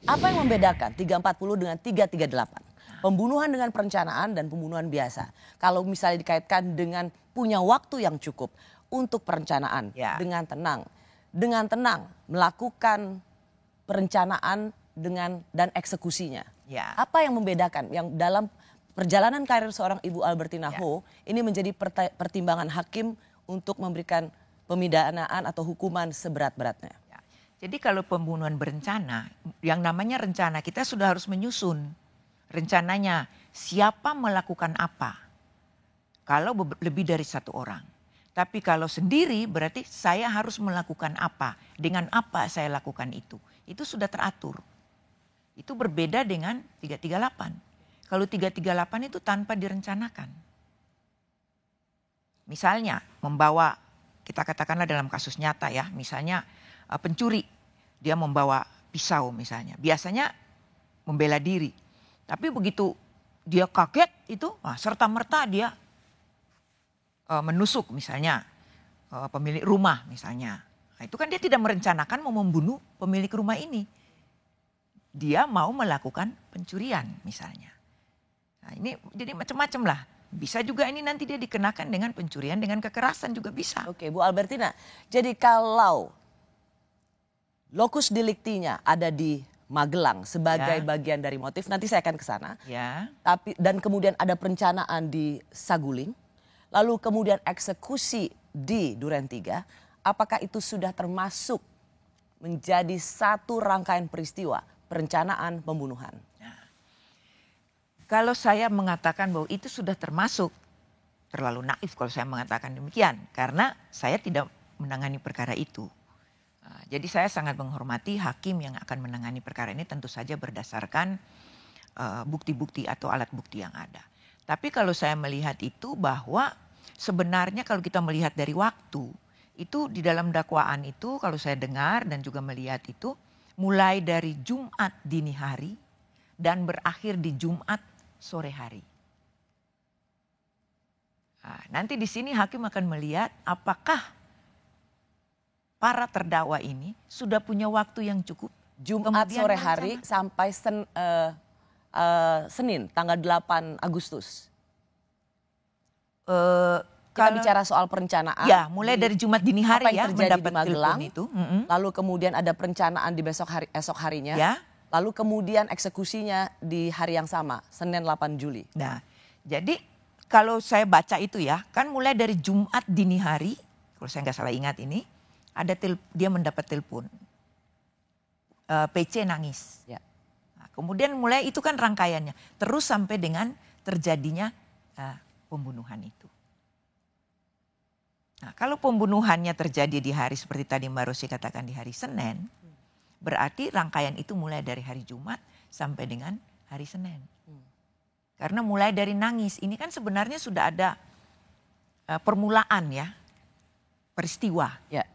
Apa yang membedakan 340 dengan 338? Pembunuhan dengan perencanaan dan pembunuhan biasa. Kalau misalnya dikaitkan dengan punya waktu yang cukup untuk perencanaan Ya. dengan tenang melakukan perencanaan dan eksekusinya. Ya. Apa yang membedakan yang dalam perjalanan karir seorang Ibu Albertina Ya. Ho ini menjadi pertimbangan hakim untuk memberikan pemidanaan atau hukuman seberat-beratnya? Ya. Jadi kalau pembunuhan berencana, yang namanya rencana kita sudah harus menyusun rencananya siapa melakukan apa. Kalau lebih dari satu orang. Tapi kalau sendiri berarti saya harus melakukan apa. Dengan apa saya lakukan itu. Itu sudah teratur. Itu berbeda dengan 338. Kalau 338 itu tanpa direncanakan. Misalnya membawa, kita katakanlah dalam kasus nyata ya. Misalnya pencuri, dia membawa pisau misalnya. Biasanya membela diri. Tapi begitu dia kaget itu, serta-merta dia menusuk misalnya pemilik rumah misalnya. Nah, itu kan dia tidak merencanakan mau membunuh pemilik rumah ini. Dia mau melakukan pencurian misalnya. Nah, ini jadi macam-macam lah. Bisa juga ini nanti dia dikenakan dengan pencurian dengan kekerasan juga bisa. Oke, Bu Albertina. Jadi kalau lokus deliktinya ada di Magelang sebagai bagian dari motif, nanti saya akan ke sana. Ya. Dan kemudian ada perencanaan di Saguling, lalu kemudian eksekusi di Duren 3, apakah itu sudah termasuk menjadi satu rangkaian peristiwa perencanaan pembunuhan? Kalau saya mengatakan bahwa itu sudah termasuk, terlalu naif kalau saya mengatakan demikian. Karena saya tidak menangani perkara itu. Jadi saya sangat menghormati hakim yang akan menangani perkara ini tentu saja berdasarkan bukti-bukti atau alat bukti yang ada. Tapi kalau saya melihat itu bahwa sebenarnya kalau kita melihat dari waktu, itu di dalam dakwaan itu kalau saya dengar dan juga melihat itu mulai dari Jumat dini hari dan berakhir di Jumat sore hari. Nah, nanti di sini hakim akan melihat apakah para terdakwa ini sudah punya waktu yang cukup. Jumat sore hari sampai Senin tanggal 8 Agustus. Kita bicara soal perencanaan. Ya, mulai dari Jumat dini hari apa yang terjadi mendapat di Magelang itu. Lalu kemudian ada perencanaan di esok harinya. Ya. Lalu kemudian eksekusinya di hari yang sama, Senin 8 Juli. Nah, jadi kalau saya baca itu ya, kan mulai dari Jumat dini hari, kalau saya nggak salah ingat ini, dia mendapat telepon. PC nangis. Ya. Nah, kemudian mulai itu kan rangkaiannya. Terus sampai dengan terjadinya pembunuhan itu. Nah, kalau pembunuhannya terjadi di hari seperti tadi Mbak Rosi katakan di hari Senin, berarti rangkaian itu mulai dari hari Jumat sampai dengan hari Senin. Karena mulai dari nangis, ini kan sebenarnya sudah ada permulaan ya, peristiwa. Ya.